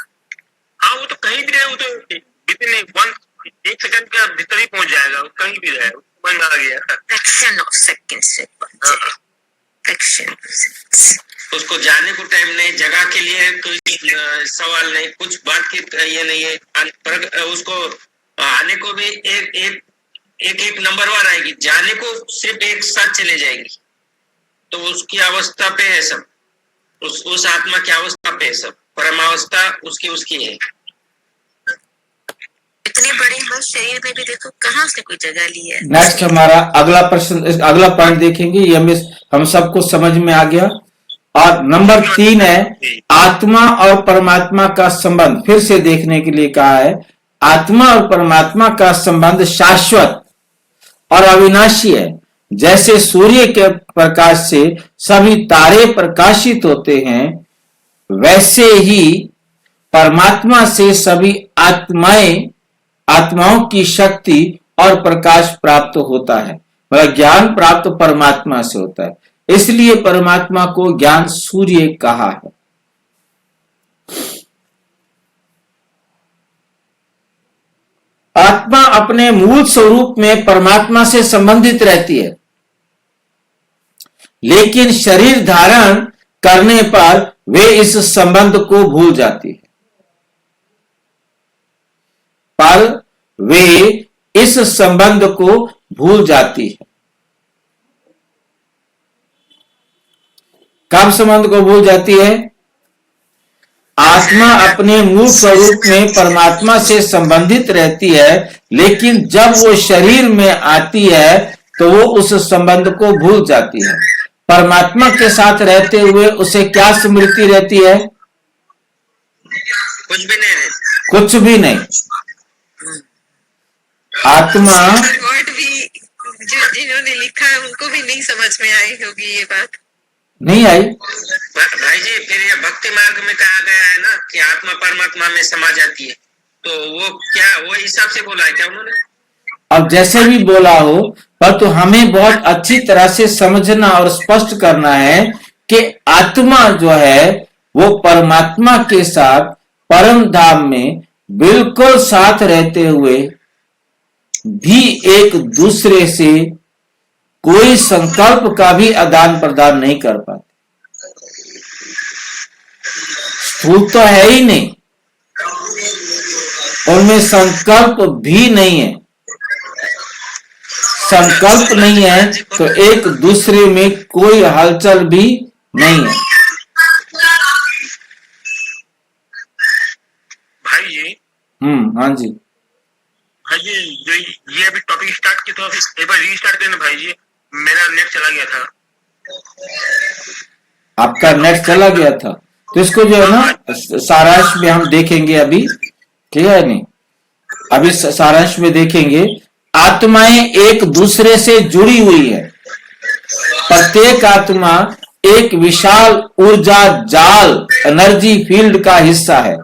Speaker 4: हाँ वो तो कहीं भी रहे, वो तो विदिन एक सेकंड के भीतर ही पहुंच जाएगा, कहीं भी रहे, मन आ गया।
Speaker 5: फ्रैक्शन ऑफ सेकंड से फ्रैक्शन ऑफ सेकंड्स।
Speaker 2: उसको जाने को टाइम नहीं, जगह के लिए कोई सवाल नहीं, कुछ बात की ये नहीं है, उसको आने को भी एक नंबरवार आएगी, जाने को सिर्फ एक साथ चले जाएंगी। तो उसकी अवस्था पे है सब, उस आत्मा की अवस्था पे है सब, परमावस्था उसकी है।
Speaker 5: इतने बड़े बस शरीर में भी देखो कहाँ से कोई जगह ली है।
Speaker 1: नेक्स्ट हमारा अगला प्रश्न, अगला पॉइंट देखेंगे, ये हम सबको समझ में आ गया। और नंबर 3 है आत्मा और परमात्मा का संबंध। फिर से देखने के लिए कहा है, आत्मा और परमात्मा का संबंध शाश्वत और अविनाशी है। जैसे सूर्य के प्रकाश से सभी तारे प्रकाशित होते हैं, वैसे ही परमात्मा से सभी आत्माओं की शक्ति और प्रकाश प्राप्त होता है। मतलब ज्ञान प्राप्त परमात्मा से होता है, इसलिए परमात्मा को ज्ञान सूर्य कहा है। आत्मा अपने मूल स्वरूप में परमात्मा से संबंधित रहती है, लेकिन शरीर धारण करने पर वे इस संबंध को भूल जाती है। कब संबंध को भूल जाती है? आत्मा अपने मूल स्वरूप में परमात्मा से संबंधित रहती है, लेकिन जब वो शरीर में आती है तो वो उस संबंध को भूल जाती है। परमात्मा के साथ रहते हुए उसे क्या स्मृति रहती है?
Speaker 2: कुछ भी नहीं रहती,
Speaker 1: कुछ भी नहीं। आत्मा
Speaker 3: वर्ड भी जो जिन्होंने लिखा है उनको भी नहीं समझ में आई होगी ये बात।
Speaker 1: नहीं आई।
Speaker 2: भाई जी फिर ये भक्ति मार्ग में कहा गया है ना कि आत्मा परमात्मा में समा जाती है, तो वो क्या वो हिसाब से बोला है क्या उन्होंने?
Speaker 1: अब जैसे भी बोला हो, पर तो हमें बहुत अच्छी तरह से समझना और स्पष्ट करना है कि आत्मा जो है वो परमात्मा के साथ परम धाम में बिल्कुल साथ रहते हुए भी एक दूसरे से कोई संकल्प का भी आदान प्रदान नहीं कर पाते। स्थूल तो है ही नहीं, उनमें संकल्प भी नहीं है। संकल्प नहीं है तो एक दूसरे में कोई हलचल भी नहीं है।
Speaker 4: भाई जी
Speaker 1: हाँ जी।
Speaker 4: भाई जी ये अभी टॉपिक स्टार्ट किया तो एक बार रीस्टार्ट करना भाई जी, मेरा नेट चला गया था।
Speaker 1: आपका नेट चला गया था, तो इसको जो है ना सारांश में हम देखेंगे अभी, ठीक है नहीं? अभी सारांश में देखेंगे। आत्माएं एक दूसरे से जुड़ी हुई है। प्रत्येक आत्मा एक विशाल ऊर्जा जाल एनर्जी फील्ड का हिस्सा है।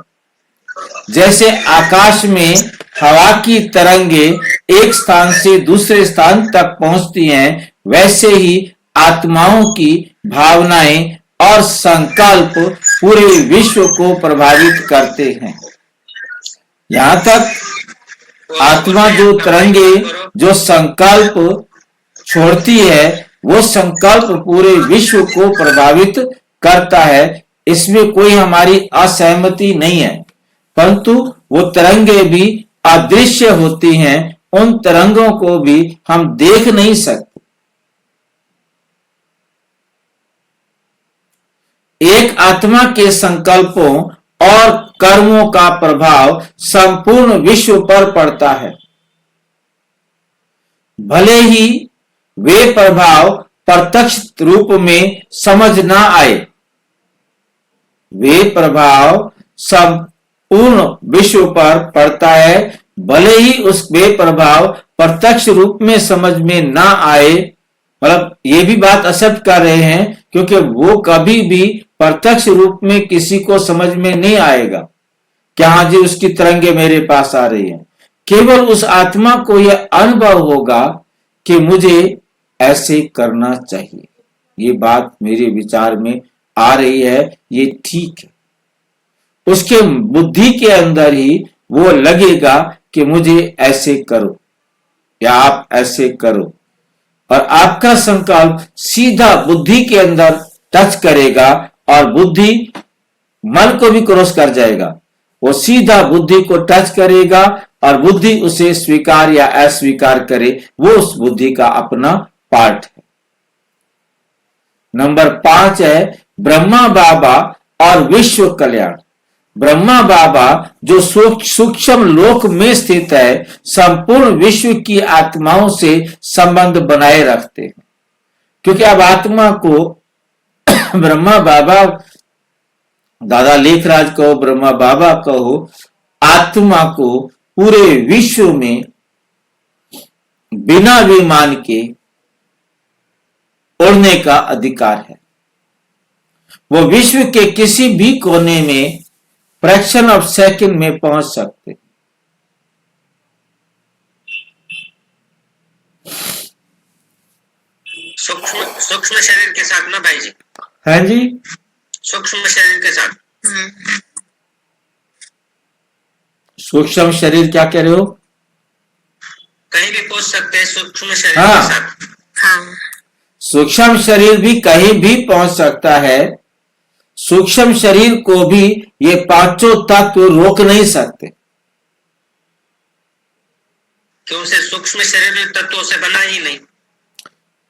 Speaker 1: जैसे आकाश में हवा की तरंगे एक स्थान से दूसरे स्थान तक पहुंचती हैं, वैसे ही आत्माओं की भावनाएं और संकल्प पूरे विश्व को प्रभावित करते हैं। यहां तक आत्मा जो तरंगे जो संकल्प छोड़ती है, वो संकल्प पूरे विश्व को प्रभावित करता है। इसमें कोई हमारी असहमति नहीं है, परंतु वो तरंगे भी अदृश्य होती हैं, उन तरंगों को भी हम देख नहीं सकते। एक आत्मा के संकल्पों और कर्मों का प्रभाव संपूर्ण विश्व पर पड़ता है। भले ही वे प्रभाव प्रत्यक्ष रूप में समझ ना आए, वे प्रभाव संपूर्ण विश्व पर पड़ता है, भले ही उस वे प्रभाव प्रत्यक्ष रूप में समझ में ना आए। मतलब ये भी बात एक्सेप्ट कर रहे हैं क्योंकि वो कभी भी प्रत्यक्ष रूप में किसी को समझ में नहीं आएगा कि हाँ जी उसकी तरंगे मेरे पास आ रही हैं। केवल उस आत्मा को यह अनुभव होगा कि मुझे ऐसे करना चाहिए, ये बात मेरे विचार में आ रही है, ये ठीक है। उसके बुद्धि के अंदर ही वो लगेगा कि मुझे ऐसे करो या आप ऐसे करो, और आपका संकल्प सीधा बुद्धि के अंदर टच करेगा और बुद्धि मन को भी क्रॉस कर जाएगा। वो सीधा बुद्धि को टच करेगा और बुद्धि उसे स्वीकार या अस्वीकार करे, वो उस बुद्धि का अपना पार्ट है। नंबर 5 है ब्रह्मा बाबा और विश्व कल्याण। ब्रह्मा बाबा जो सूक्ष्म लोक में स्थित है, संपूर्ण विश्व की आत्माओं से संबंध बनाए रखते हैं, क्योंकि अब आत्मा को ब्रह्मा बाबा, दादा लेखराज कहो, ब्रह्मा बाबा कहो, आत्मा को पूरे विश्व में बिना विमान के उड़ने का अधिकार है। वो विश्व के किसी भी कोने में फ्रैक्शन ऑफ सेकंड में पहुंच सकते।
Speaker 2: सूक्ष्म शरीर के साथ ना भाई जी?
Speaker 1: है जी,
Speaker 2: सूक्ष्म शरीर के साथ।
Speaker 1: सूक्ष्म शरीर क्या कह रहे हो?
Speaker 2: कहीं भी पहुंच सकते हैं सूक्ष्म शरीर
Speaker 1: हाँ।
Speaker 2: के साथ।
Speaker 5: हाँ,
Speaker 1: सूक्ष्म शरीर भी कहीं भी पहुंच सकता है। सूक्ष्म शरीर को भी ये पांचों तत्व रोक नहीं सकते,
Speaker 2: क्यों से सूक्ष्म शरीर तत्वों से बना ही नहीं।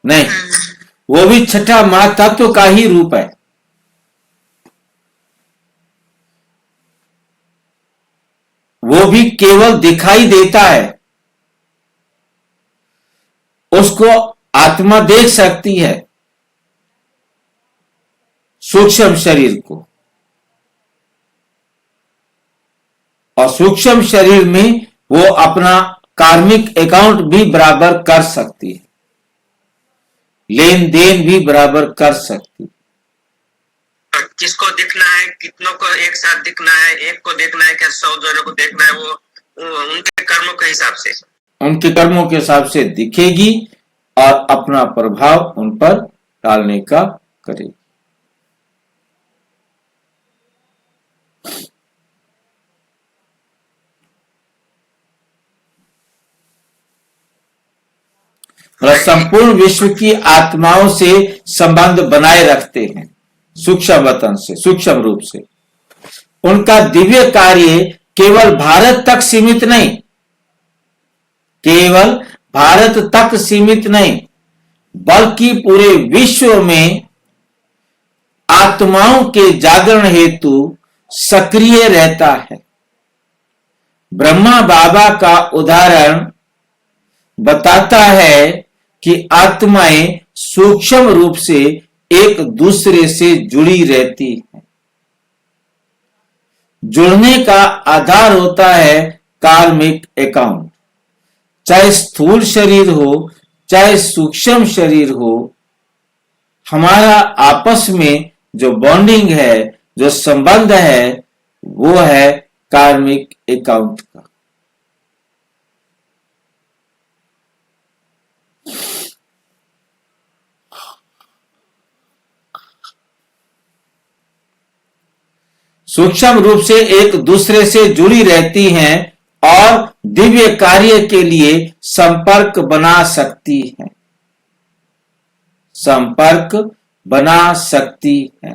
Speaker 1: नहीं, वो भी छठा महातत्व का ही रूप है। वो भी केवल दिखाई देता है, उसको आत्मा देख सकती है सूक्ष्म शरीर को, और सूक्ष्म शरीर में वो अपना कार्मिक अकाउंट भी बराबर कर सकती है, लेन देन भी बराबर कर सकती है।
Speaker 2: किसको दिखना है, कितनों को एक साथ दिखना है, एक को देखना है, क्या 100 जनों को देखना है, वो उनके कर्मों के हिसाब से,
Speaker 1: उनके कर्मों के हिसाब से दिखेगी और अपना प्रभाव उन पर डालने का करेगी। संपूर्ण विश्व की आत्माओं से संबंध बनाए रखते हैं सूक्ष्म वतन से, सूक्ष्म रूप से। उनका दिव्य कार्य केवल भारत तक सीमित नहीं, केवल भारत तक सीमित नहीं, बल्कि पूरे विश्व में आत्माओं के जागरण हेतु सक्रिय रहता है। ब्रह्मा बाबा का उदाहरण बताता है कि आत्माएं सूक्ष्म रूप से एक दूसरे से जुड़ी रहती हैं। जुड़ने का आधार होता है कार्मिक अकाउंट। चाहे स्थूल शरीर हो चाहे सूक्ष्म शरीर हो, हमारा आपस में जो बॉन्डिंग है, जो संबंध है, वो है कार्मिक अकाउंट का। सूक्ष्म रूप से एक दूसरे से जुड़ी रहती हैं और दिव्य कार्य के लिए संपर्क बना सकती हैं, संपर्क बना सकती हैं।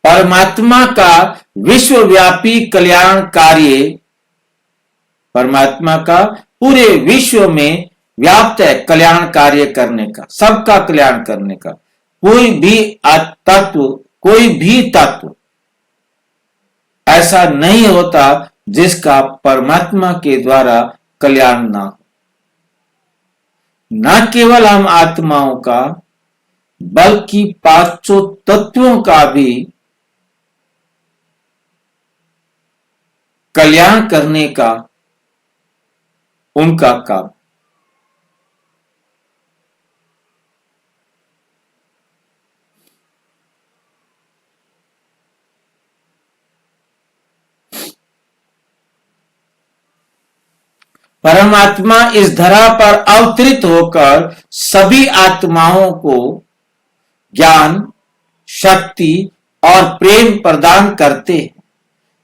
Speaker 1: परमात्मा का विश्वव्यापी कल्याण कार्य, परमात्मा का पूरे विश्व में व्याप्त है कल्याण कार्य करने का, सबका कल्याण करने का। कोई भी तत्व ऐसा नहीं होता जिसका परमात्मा के द्वारा कल्याण ना हो। न केवल हम आत्माओं का बल्कि पांचों तत्वों का भी कल्याण करने का उनका काम। परमात्मा इस धरा पर अवतरित होकर सभी आत्माओं को ज्ञान, शक्ति और प्रेम प्रदान करते हैं।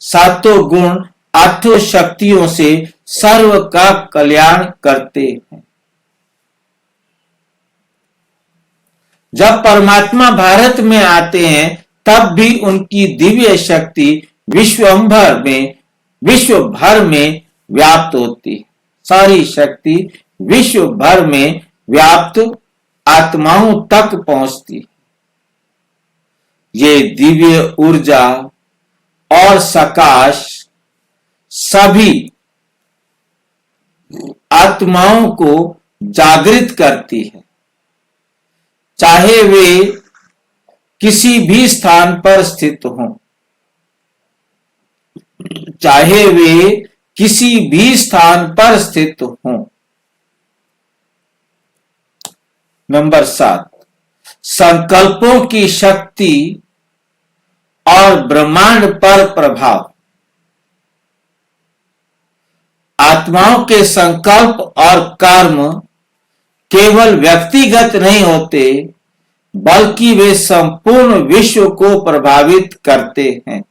Speaker 1: सातों गुण आठों शक्तियों से सर्व का कल्याण करते हैं। जब परमात्मा भारत में आते हैं तब भी उनकी दिव्य शक्ति विश्व भर में व्याप्त होती है। सारी शक्ति विश्व भर में व्याप्त आत्माओं तक पहुंचती है। ये दिव्य ऊर्जा और सकाश सभी आत्माओं को जागृत करती है, चाहे वे किसी भी स्थान पर स्थित हों। चाहे वे किसी भी स्थान पर स्थित हों। नंबर 7, संकल्पों की शक्ति और ब्रह्मांड पर प्रभाव। आत्माओं के संकल्प और कर्म केवल व्यक्तिगत नहीं होते बल्कि वे संपूर्ण विश्व को प्रभावित करते हैं।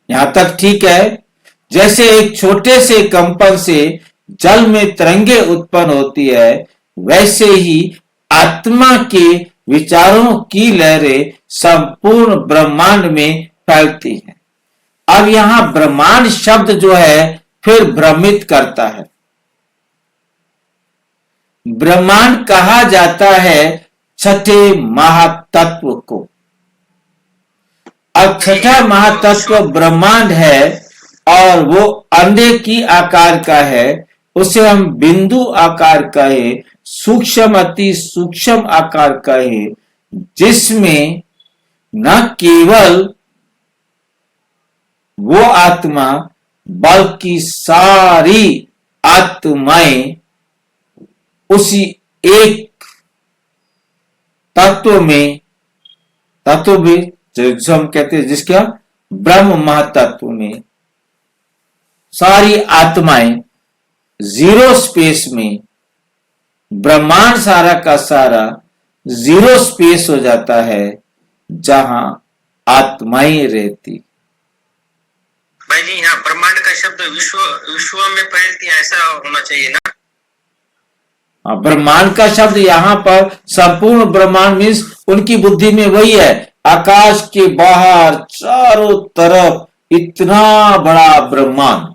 Speaker 1: यहां तक ठीक है। जैसे एक छोटे से कंपन से जल में तरंगे उत्पन्न होती है, वैसे ही आत्मा के विचारों की लहरें संपूर्ण ब्रह्मांड में फैलती हैं। अब यहां ब्रह्मांड शब्द जो है फिर भ्रमित करता है। ब्रह्मांड कहा जाता है छठे महातत्व को। अब छठा महातत्व ब्रह्मांड है और वो अंडे की आकार का है। उसे हम बिंदु आकार कहे, सूक्ष्म अति सूक्ष्म आकार कहे, जिसमें न केवल वो आत्मा बल्कि सारी आत्माएं उसी एक तत्व में जो हम कहते हैं जिसका ब्रह्म महातत्व में सारी आत्माएं जीरो स्पेस में, ब्रह्मांड सारा का सारा जीरो स्पेस हो जाता है जहां आत्माएं रहती।
Speaker 2: भाई जी, यहाँ ब्रह्मांड का शब्द विश्व में फैलती है, ऐसा होना चाहिए ना।
Speaker 1: ब्रह्मांड का शब्द यहाँ पर संपूर्ण ब्रह्मांड मीन्स उनकी बुद्धि में वही है, आकाश के बाहर चारों तरफ इतना बड़ा ब्रह्मांड।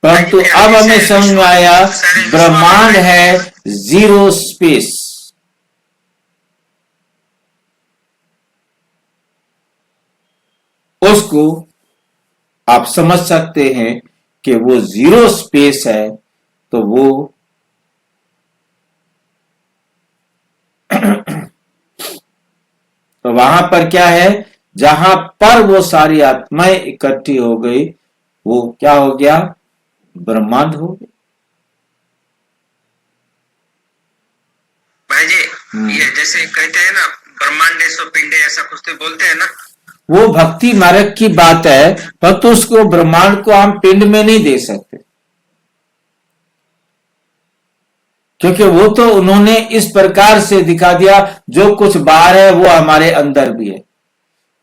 Speaker 1: परंतु अब हमें समझ में आया ब्रह्मांड है जीरो स्पेस। उसको आप समझ सकते हैं कि वो जीरो स्पेस है, तो वो तो वहां पर क्या है, जहां पर वो सारी आत्माएं इकट्ठी हो गई, वो क्या हो गया, ब्रह्मांड हो गया।
Speaker 2: भाई जी, ये जैसे कहते हैं ना ब्रह्मांडे सो पिंडे, ऐसा कुछ तो बोलते हैं ना।
Speaker 1: वो भक्ति मार्ग की बात है, परंतु उसको ब्रह्मांड को हम पिंड में नहीं दे सकते, क्योंकि वो तो उन्होंने इस प्रकार से दिखा दिया जो कुछ बाहर है वो हमारे अंदर भी है।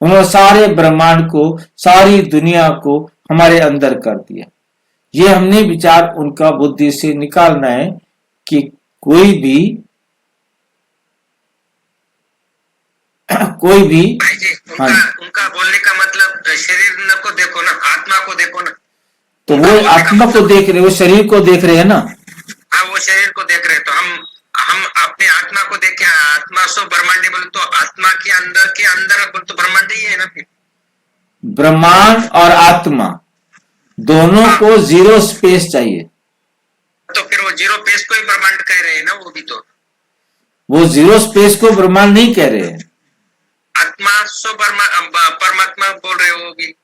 Speaker 1: उन्होंने सारे ब्रह्मांड को, सारी दुनिया को हमारे अंदर कर दिया। ये हमने विचार उनका बुद्धि से निकालना है कि कोई भी
Speaker 2: भाई जी, उनका बोलने का मतलब शरीर न को देखो ना, आत्मा को देखो ना।
Speaker 1: तो वो आत्मा को देख रहे, वो शरीर को देख रहे हैं ना।
Speaker 2: हाँ, वो शरीर को देख रहे हैं, तो हम अपने आत्मा को देखे, आत्मा सो ब्रह्मांड बोले तो आत्मा के अंदर बोले तो ब्रह्मांड ही है ना। फिर
Speaker 1: ब्रह्मांड और आत्मा दोनों को जीरो स्पेस चाहिए।
Speaker 2: तो फिर वो जीरो स्पेस को ही ब्रह्मांड कह रहे हैं ना, वो भी तो।
Speaker 1: वो जीरो स्पेस को ब्रह्मांड नहीं कह रहे हैं।
Speaker 2: आत्मा सो परमात्मा बोल रहे हो वो भी।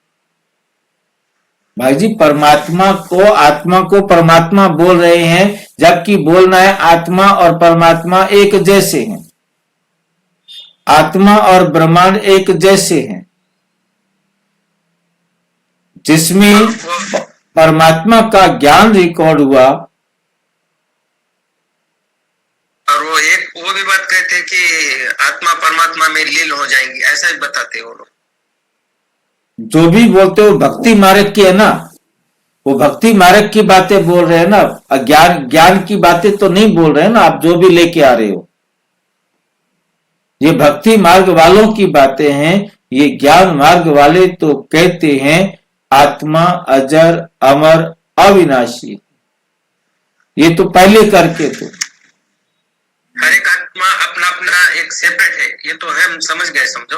Speaker 1: भाई जी, परमात्मा को आत्मा को परमात्मा बोल रहे हैं, जबकि बोलना है आत्मा और परमात्मा एक जैसे हैं, आत्मा और ब्रह्मांड एक जैसे हैं, जिसमें परमात्मा का ज्ञान रिकॉर्ड हुआ।
Speaker 2: और वो भी बात कहते हैं कि आत्मा परमात्मा में लीन हो जाएंगी, ऐसा ही बताते हैं वो लोग।
Speaker 1: जो भी बोलते हो भक्ति मार्ग की है ना, वो भक्ति मार्ग की बातें बोल रहे हैं ना, ज्ञान की बातें तो नहीं बोल रहे हैं ना। आप जो भी लेके आ रहे हो, ये भक्ति मार्ग वालों की बातें हैं। ये ज्ञान मार्ग वाले तो कहते हैं आत्मा अजर अमर अविनाशी। ये तो पहले करके तो
Speaker 2: हर एक आत्मा अपना अपना एक सेपरेट है, ये तो है, हम समझ गए। समझो,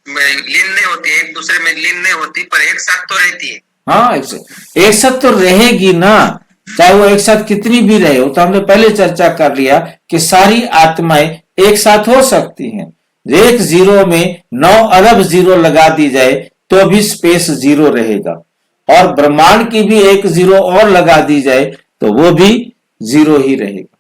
Speaker 2: लीन नहीं होती, एक दूसरे में लीन नहीं होती, पर एक साथ तो रहती है।
Speaker 1: हाँ, एक साथ तो रहेगी ना, चाहे वो एक साथ कितनी भी रहे हो। तो हमने पहले चर्चा कर लिया कि सारी आत्माएं एक साथ हो सकती हैं। एक जीरो में 9 अरब जीरो लगा दी जाए तो भी स्पेस जीरो रहेगा, और ब्रह्मांड की भी एक जीरो और लगा दी जाए तो वो भी जीरो ही रहेगा।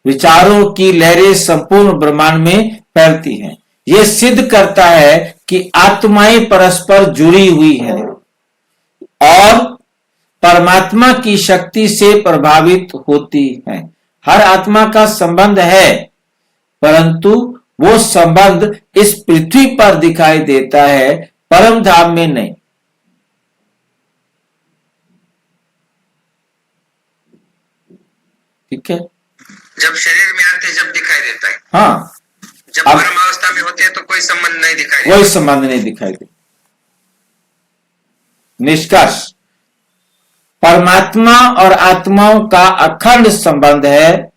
Speaker 1: विचारों की लहरें संपूर्ण ब्रह्मांड में फैलती हैं। यह सिद्ध करता है कि आत्माएं परस्पर जुड़ी हुई हैं और परमात्मा की शक्ति से प्रभावित होती हैं। हर आत्मा का संबंध है, परंतु वो संबंध इस पृथ्वी पर दिखाई देता है, परम धाम में नहीं। ठीक है,
Speaker 2: जब शरीर में आते जब दिखाई देता है।
Speaker 1: हाँ,
Speaker 2: जब परम अवस्था में होते हैं तो कोई संबंध नहीं दिखाई देता।
Speaker 1: कोई संबंध नहीं दिखाई देता। निष्कर्ष, परमात्मा और आत्माओं का अखंड संबंध है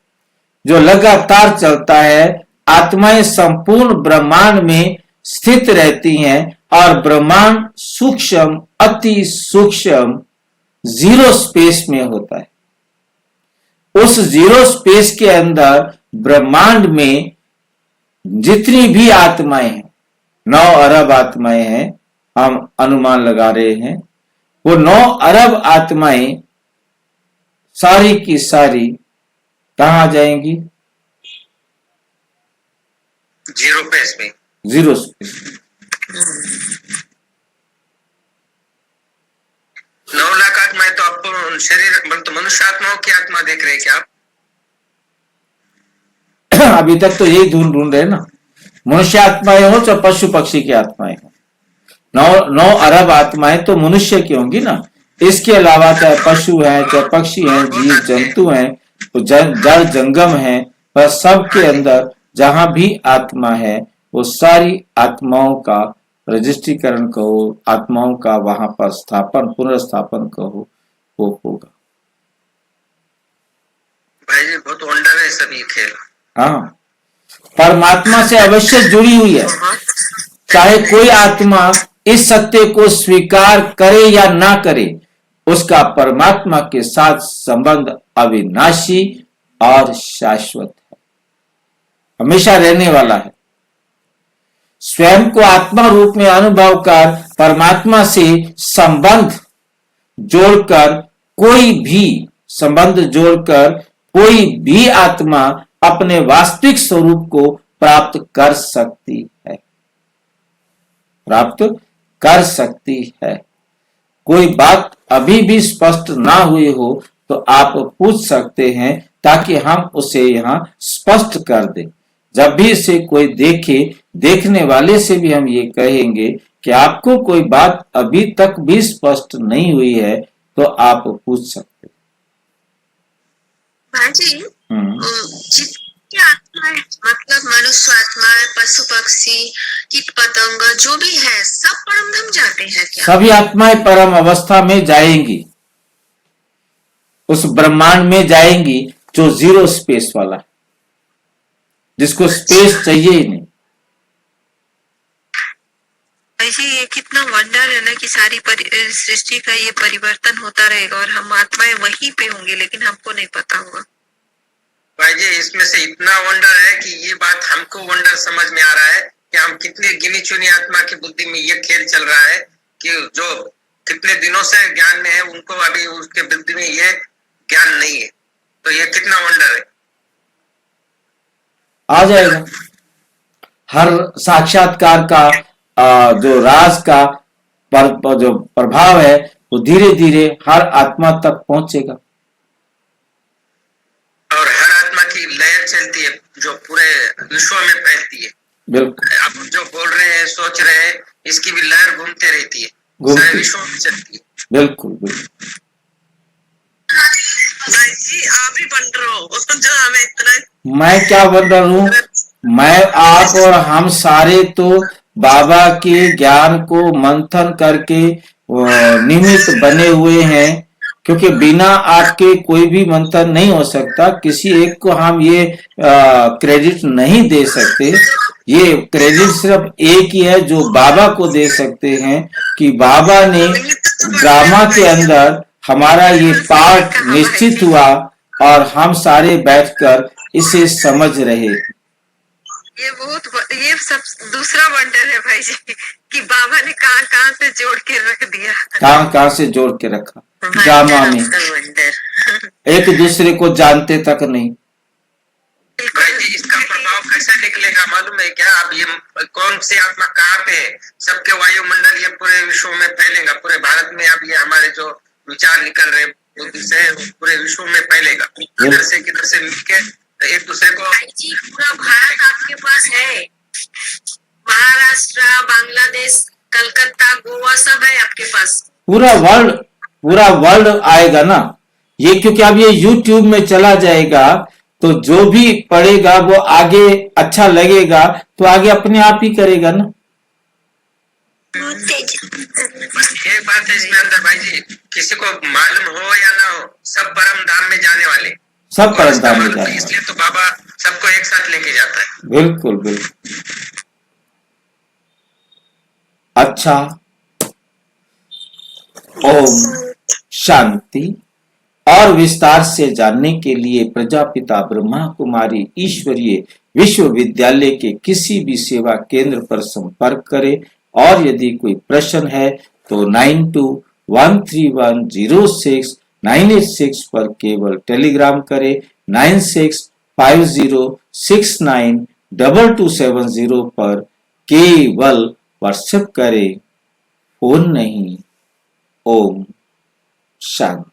Speaker 1: जो लगातार चलता है। आत्माएं संपूर्ण ब्रह्मांड में स्थित रहती हैं और ब्रह्मांड सूक्ष्म, अति सूक्ष्म जीरो स्पेस में होता है। उस जीरो स्पेस के अंदर ब्रह्मांड में जितनी भी आत्माएं हैं, 9 अरब आत्माएं हैं, हम अनुमान लगा रहे हैं। वो 9 अरब आत्माएं सारी की सारी कहां जाएंगी?
Speaker 2: जीरो स्पेस में।
Speaker 1: Zero space.
Speaker 2: 9 लाख आत्माएं तो आपको शरीर तो मनुष्य आत्माओं की आत्मा देख रहे हैं क्या आप?
Speaker 1: अभी तक तो यही ढूंढ रहे ना, मनुष्य आत्माएं हो चाहे पशु पक्षी की आत्माएं हो। 9 अरब आत्माएं तो मनुष्य की होंगी ना। इसके अलावा चाहे पशु हैं, चाहे पक्षी हैं, जीव जंतु हैं, तो जड़ जंगम है, पर सबके अंदर जहां भी आत्मा है वो सारी आत्माओं का रजिस्ट्रीकरण कहो, आत्माओं का वहां पर स्थापन, पुनर्स्थापन कहो, वो होगा।
Speaker 2: भाई जी बहुत वंडर है सभी खेल।
Speaker 1: हाँ, परमात्मा से अवश्य जुड़ी हुई है। चाहे कोई आत्मा इस सत्य को स्वीकार करे या ना करे, उसका परमात्मा के साथ संबंध अविनाशी और शाश्वत है, हमेशा रहने वाला है। स्वयं को आत्मा रूप में अनुभव कर परमात्मा से संबंध जोड़कर कोई भी आत्मा अपने वास्तविक स्वरूप को प्राप्त कर सकती है। कोई बात अभी भी स्पष्ट ना हुई हो तो आप पूछ सकते हैं ताकि हम उसे यहाँ स्पष्ट कर दें। जब भी इसे कोई देखे, देखने वाले से भी हम ये कहेंगे कि आपको कोई बात अभी तक भी स्पष्ट नहीं हुई है तो आप पूछ सकते हैं।
Speaker 5: हाँ जी। जितनी आत्माएं मतलब मनुष्य आत्माएं, पशु पक्षी, कीट पतंग जो भी है सब परमधाम जाते हैं क्या?
Speaker 1: सभी आत्माएं परम अवस्था में जाएंगी, उस ब्रह्मांड में जाएंगी जो जीरो स्पेस वाला है, जिसको स्पेस चाहिए ही नहीं।
Speaker 5: ऐसे ये कितना वंडर है ना कि सारी सृष्टि का ये परिवर्तन होता रहेगा और हम आत्माएं वहीं पे होंगे लेकिन हमको नहीं पता होगा।
Speaker 2: भाई जी इसमें से इतना वंडर है कि ये बात हमको वंडर समझ में आ रहा है कि हम कितने गिनी चुनी आत्मा की बुद्धि में ये खेल चल रहा है कि जो कितने दिनों से ज्ञान में है उनको अभी उसके बुद्धि में ये ज्ञान नहीं है, तो ये कितना वंडर है।
Speaker 1: आ जाएगा हर साक्षात्कार का जो राज का जो प्रभाव है वो धीरे धीरे हर आत्मा तक पहुंचेगा
Speaker 2: और हर आत्मा की लहर चलती है जो पूरे विश्व में फैलती है।
Speaker 1: बिल्कुल,
Speaker 2: आप जो बोल रहे हैं सोच रहे हैं इसकी भी लहर घूमते रहती है, सारे विश्व में चलती है।
Speaker 1: बिल्कुल बिल्कुल।
Speaker 3: भाई जी आप ही बन रहे हो जो हमें इतना।
Speaker 1: मैं क्या बन रहा हूँ, मैं आप और हम सारे तो बाबा के ज्ञान को मंथन करके निमित्त बने हुए हैं, क्योंकि बिना आपके कोई भी मंथन नहीं हो सकता। किसी एक को हम ये क्रेडिट नहीं दे सकते, ये क्रेडिट सिर्फ एक ही है जो बाबा को दे सकते हैं कि बाबा ने ड्रामा के अंदर हमारा ये पार्ट निश्चित हुआ और हम सारे बैठकर इसे समझ रहे।
Speaker 5: ये सब दूसरा वंडर है भाई जी कि बाबा ने कहाँ से जोड़ के रख दिया,
Speaker 1: कहाँ से जोड़ के रखा ड्रामा में, एक दूसरे को जानते तक नहीं।
Speaker 2: भाई जी इसका प्रभाव कैसे निकलेगा मालूम है क्या? अब ये कौन सी आत्मा कहाँ पे है, सबके वायुमंडल ये पूरे विश्व में फैलेगा, पूरे भारत में। अब ये हमारे जो विचार निकल रहे बुद्धि से पूरे विश्व में फैलेगा, किधर से मिलके एक दूसरे को।
Speaker 5: जी पूरा भारत आपके पास है, महाराष्ट्र, बांग्लादेश, कलकत्ता, गोवा सब है आपके पास।
Speaker 1: पूरा वर्ल्ड आएगा ना ये, क्योंकि अब ये YouTube में चला जाएगा तो जो भी पढ़ेगा वो आगे अच्छा लगेगा तो आगे अपने आप ही करेगा ना।
Speaker 2: एक बात है इसमें अंदर भाई जी, किसी को मालूम हो या ना हो सब परम धाम में जाने वाले,
Speaker 1: सब परम धाम में जाने,
Speaker 2: इसलिए तो बाबा सबको एक साथ लेके जाता है।
Speaker 1: बिल्कुल बिल्कुल। अच्छा, ओम शांति। और विस्तार से जानने के लिए प्रजापिता ब्रह्मा कुमारी ईश्वरीय विश्वविद्यालय के किसी भी सेवा केंद्र पर संपर्क करें और यदि कोई प्रश्न है तो 9213106986 पर केवल टेलीग्राम करें, 9650692270 पर केवल व्हाट्सएप करें, फोन नहीं। ओम शांति।